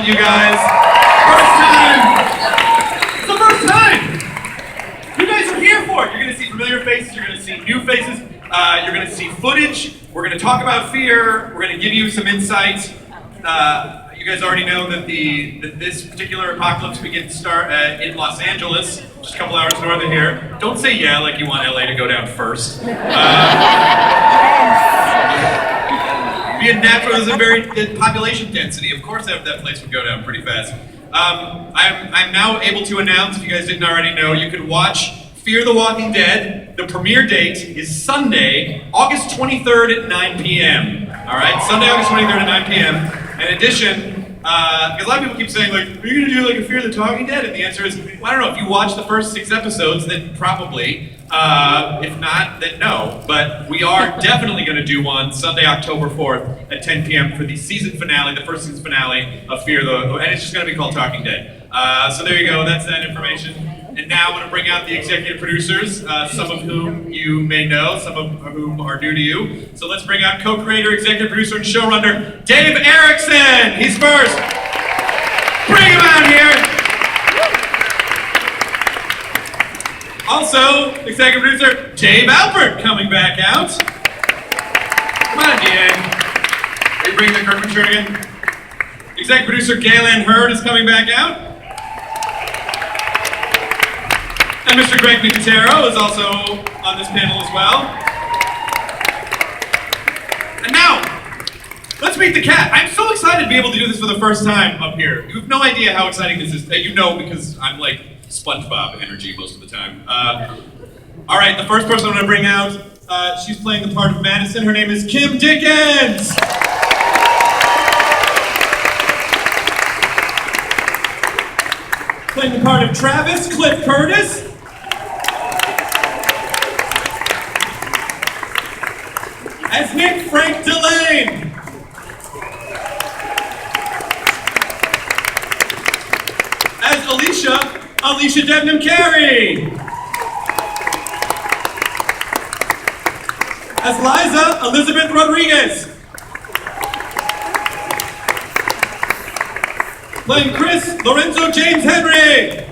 you guys. First time. It's the first time. You guys are here for it. You're going to see familiar faces. You're going to see new faces. You're going to see footage. We're going to talk about fear. We're going to give you some insights. You guys already know that this particular apocalypse begins in Los Angeles, just a couple hours north of here. Don't say yeah like you want LA to go down first. Being natural is a very population density. Of course that place would go down pretty fast. I'm now able to announce, if you guys didn't already know, you can watch Fear the Walking Dead. The premiere date is Sunday, August 23rd at 9 p.m. All right, Sunday, August 23rd at 9 p.m. In addition, because a lot of people keep saying, like, are you going to do like a Fear the Talking Dead? And the answer is, well, I don't know. If you watch the first 6 episodes, then probably. If not, then no. But we are definitely going to do one Sunday, October 4th at 10 p.m. for the season finale, the first season finale of Fear the, and it's just going to be called Talking Dead. So there you go. That's that information. And now I'm going to bring out the executive producers, some of whom you may know, some of whom are new to you. So let's bring out co-creator, executive producer, and showrunner, Dave Erickson. He's first. Bring him out here. Also, executive producer, Dave Alpert coming back out. Come on, DA. Are you bringing the Kirkman shirt again? Executive producer, Galen Hurd is coming back out. And Mr. Greg Nicotero is also on this panel as well. And now, let's meet the cat. I'm so excited to be able to do this for the first time up here. You have no idea how exciting this is. You know, because I'm like SpongeBob energy most of the time. All right, the first person I'm gonna bring out, she's playing the part of Madison. Her name is Kim Dickens. Playing the part of Travis, Cliff Curtis. As Nick Frank Delane. As Alicia Debnam Carey. As Liza, Elizabeth Rodriguez. Playing Chris, Lorenzo James Henry.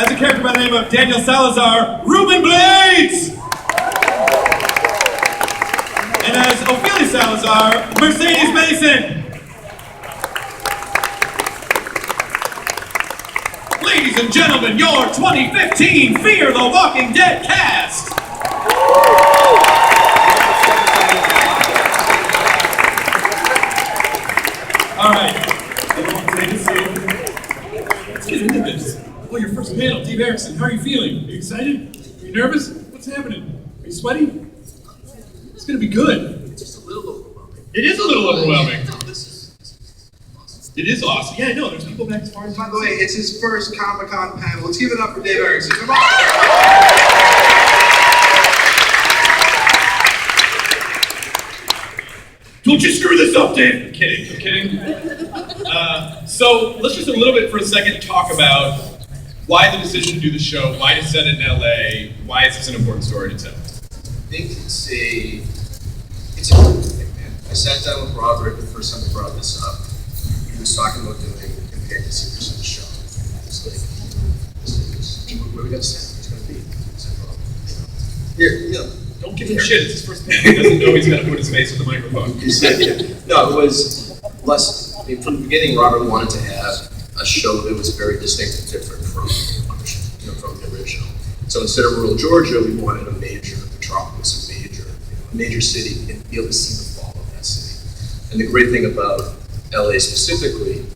As a character by the name of Daniel Salazar, Ruben Blades! And as Ophelia Salazar, Mercedes Mason! Ladies and gentlemen, your 2015 Fear the Walking Dead cast! Alright, everyone, great to see you. Let's get into this. Oh, your first panel, Dave Erickson. How are you feeling? Are you excited? Are you nervous? What's happening? Are you sweaty? It's gonna be good. It's just a little overwhelming. It is a little overwhelming. No, this is awesome. It is awesome. Yeah, I know. There's people back as far as. By the way, it's his first Comic-Con panel. Let's give it up for Dave Erickson. Come on! Don't you screw this up, Dave! I'm kidding. So let's just a little bit for a second talk about why the decision to do the show, why to set it in LA, why is this an important story to tell? I think it's a good thing, man. I sat down with Robert the first time we brought this up. He was talking about doing a companion series of the show. It's like, where we got to set? It's going to be. I said, well, here. Don't give him shit, it's his first panel. He doesn't know he's got to put his face with the microphone. No, it was less, I mean, from the beginning, Robert wanted to have a show that was very distinct and different from the original. So instead of rural Georgia, we wanted a major metropolis, a major city, and be able to see the fall of that city. And the great thing about LA specifically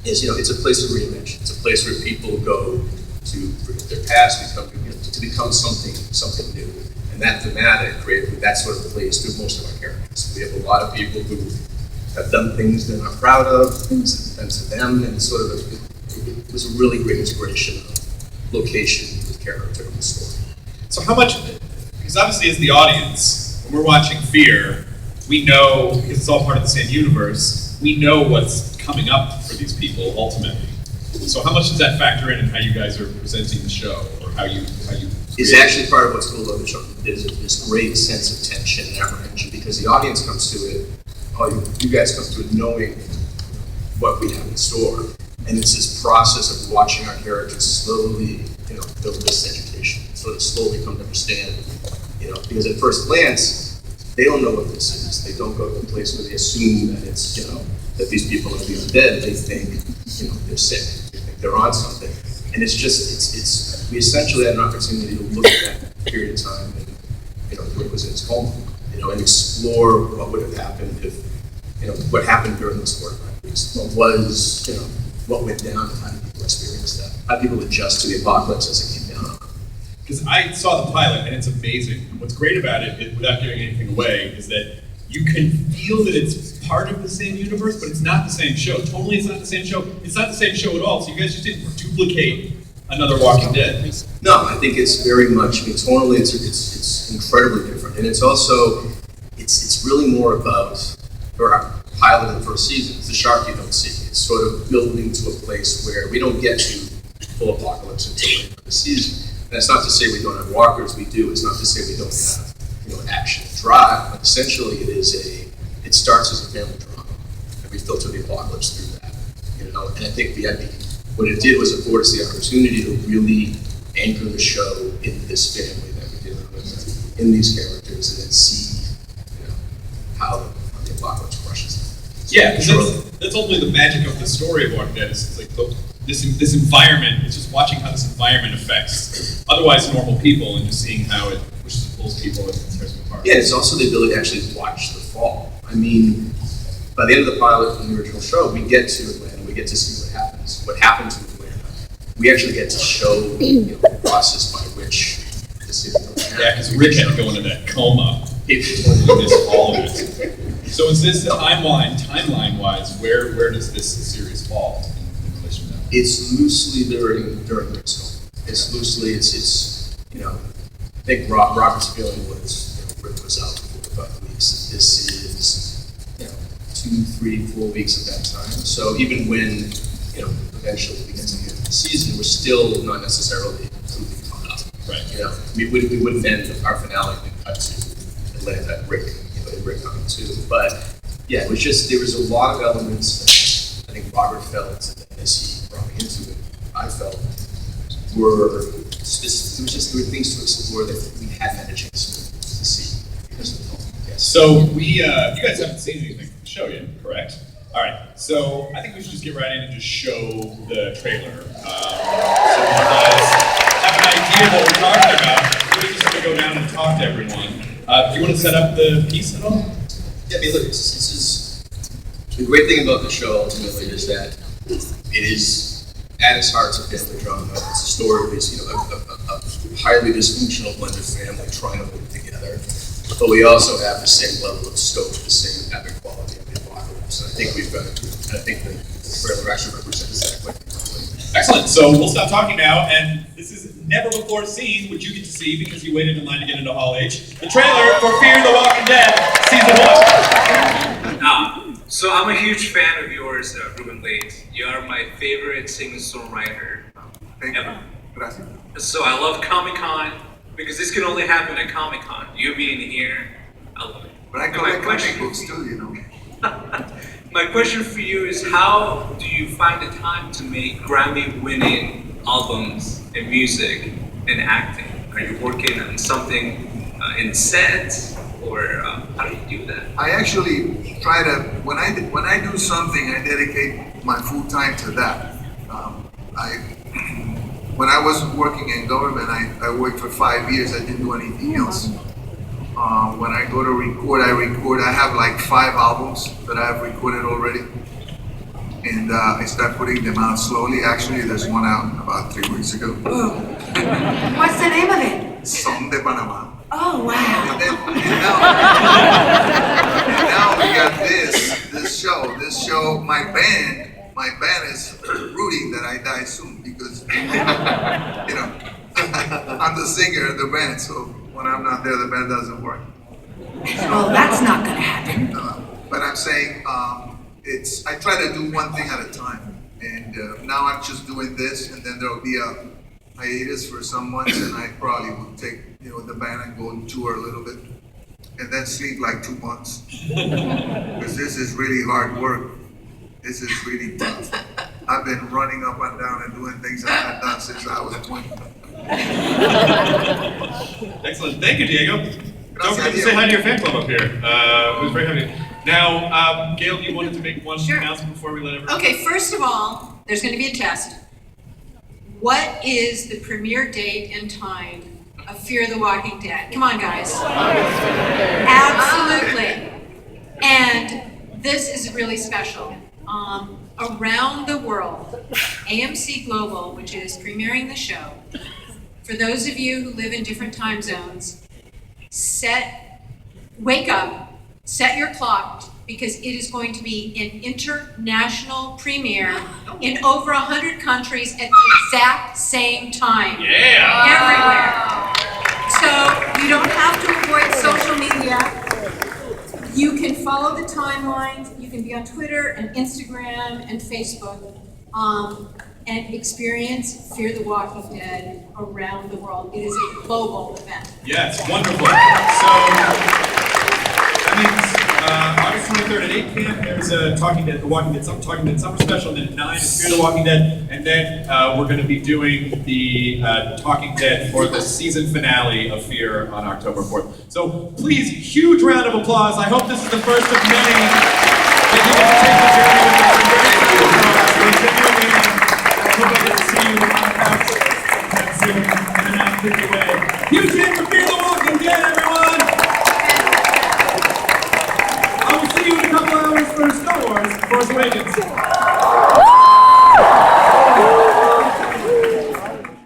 is, it's a place of reinvention. It's a place where people go to forget their past, to become something new. And that thematic, creatively, that sort of plays through most of our characters. We have a lot of people who have done things they're not proud of, things that have been to them, and sort of it was a really great integration of location with character and story. So how much, because obviously as the audience, when we're watching Fear, we know, because it's all part of the same universe, we know what's coming up for these people ultimately. So how much does that factor in how you guys are presenting the show, or how you is actually part of what's cool about the show. There's this great sense of tension and apprehension because the audience comes to it, you guys come to it knowing what we have in store. And it's this process of watching our characters slowly, build this education, sort of slowly come to understand, because at first glance, they don't know what this is. They don't go to a place where they assume that it's, that these people are the undead. They think, they're sick. They think they're on something. And it's just, we essentially had an opportunity to look at that period of time and, Rick was in his coma, and explore what would have happened if, what happened during those 4 to 5 weeks. What went down and how did people experience that? How did people adjust to the apocalypse as it came down on them? Because I saw the pilot and it's amazing. What's great about it, without giving anything away, is that you can feel that it's part of the same universe, but it's not the same show. Totally, it's not the same show. It's not the same show at all. So you guys just didn't duplicate another Walking Dead. No, I think it's very much. Tonally, it's incredibly different, and it's also it's really more about our pilot in the first season. It's the shark you don't see. It's sort of building to a place where we don't get to full apocalypse until the end of the season. And that's not to say we don't have walkers. We do. It's not to say we don't have action and drive. But essentially, it starts as a family drama, and we filter the apocalypse through that. And I think what it did was afford us the opportunity to really anchor the show in this family that we're dealing with, in these characters, and then see, how the apocalypse crushes them. Yeah, because that's ultimately the magic of the story of Walking Dead. It's like this environment. It's just watching how this environment affects otherwise normal people, and just seeing how it pushes and pulls people and tears them apart. Yeah, it's also the ability to actually watch the fall. I mean, by the end of the pilot in the original show, we get to Atlanta. We get to see what happens with Atlanta. We actually get to show the process by which the city goes down. Yeah, because Rick had to go into that coma. He missed all of it. So is this timeline-wise, where does this series fall in relation to that? It's loosely during Rick's coma. It's loosely, I think Robert's feeling was, Rick was out for 4 to 5 weeks. This is, 2, 3, 4 weeks at that time. So even when, eventually we get to the end of the season, we're still not necessarily completely caught up. Right. We wouldn't end our finale and cut to Atlanta, Rick coming too. But yeah, there was a lot of elements that I think Robert felt, and as he brought me into it, I felt there were things to explore that we hadn't had a chance to see because of the film. Yes. So you guys haven't seen anything from the show yet, correct? All right, so I think we should just get right in and just show the trailer. So you guys have an idea of what we're talking about. We're just going to go down and talk to everyone. Do you want to set up the piece at all? Yeah, I mean, look, this is the great thing about the show ultimately is that it is at its heart it's a family drama. It's a story of this, a highly dysfunctional blended family trying to work together. But we also have the same level of scope, the same epic quality of the apocalypse. And I think we've got, and I think the trailer actually represents that quite perfectly. Excellent. So we'll stop talking now, and this is never before seen, which you get to see because you waited in line to get into Hall H. The trailer for Fear the Walking Dead Season 1. So I'm a huge fan of yours, Ruben Blades. You are my favorite singer-songwriter ever. Gracias. So I love Comic-Con because this can only happen at Comic-Con. You being here, I love it. But I collect comic books too, My question for you is, how do you find the time to make Grammy-winning albums and music and acting? Are you working on something in set, or how do you do that? I actually try to, when I do something, I dedicate my full time to that. When I was working in government, I worked for 5 years. I didn't do anything else. When I go to record, I have like 5 albums that I have recorded already. And I start putting them out slowly. Actually, there's one out about 3 weeks ago. What's the name of it? Son de Panama. Oh, wow. And now we got this show, my band is rooting that I die soon because, I'm the singer of the band, so when I'm not there, the band doesn't work. Well, that's not gonna happen. But I'm saying, I try to do one thing at a time. And now I'm just doing this, and then there'll be hiatus for some months, and I probably will take, the band and go and tour a little bit, and then sleep like 2 months. Because this is really hard work. This is really tough. I've been running up and down and doing things I've not done since I was 20. Excellent. Thank you, Diego. Don't Gracias, forget to Diego. say hi to your fan club up here. It was very happy. Now, Gail, you wanted to make one Sure. announcement before we let everyone. Okay, first of all, there's going to be a test. What is the premiere date and time of Fear the Walking Dead? Come on, guys. Absolutely. And this is really special. Around the world, AMC Global, which is premiering the show, for those of you who live in different time zones, wake up, set your clock, because it is going to be an international premiere in over 100 countries at the exact same time. Yeah! Everywhere. So you don't have to avoid social media. You can follow the timelines. You can be on Twitter and Instagram and Facebook and experience Fear the Walking Dead around the world. It is a global event. Yes, wonderful. So, that means August 23rd at 8 p.m. there's a Talking Dead Summer Special, and then at 9 is Fear the Walking Dead, and then we're going to be doing the Talking Dead for the season finale of Fear on October 4th. So please, huge round of applause. I hope this is the first of many that you get to take the journey with us. We're very happy. I hope I get to see you on the couch soon in an unfreaky way. Huge hand for Fear the Walking Dead, everyone! I will see you in a couple hours for Star Wars: Force Awakens.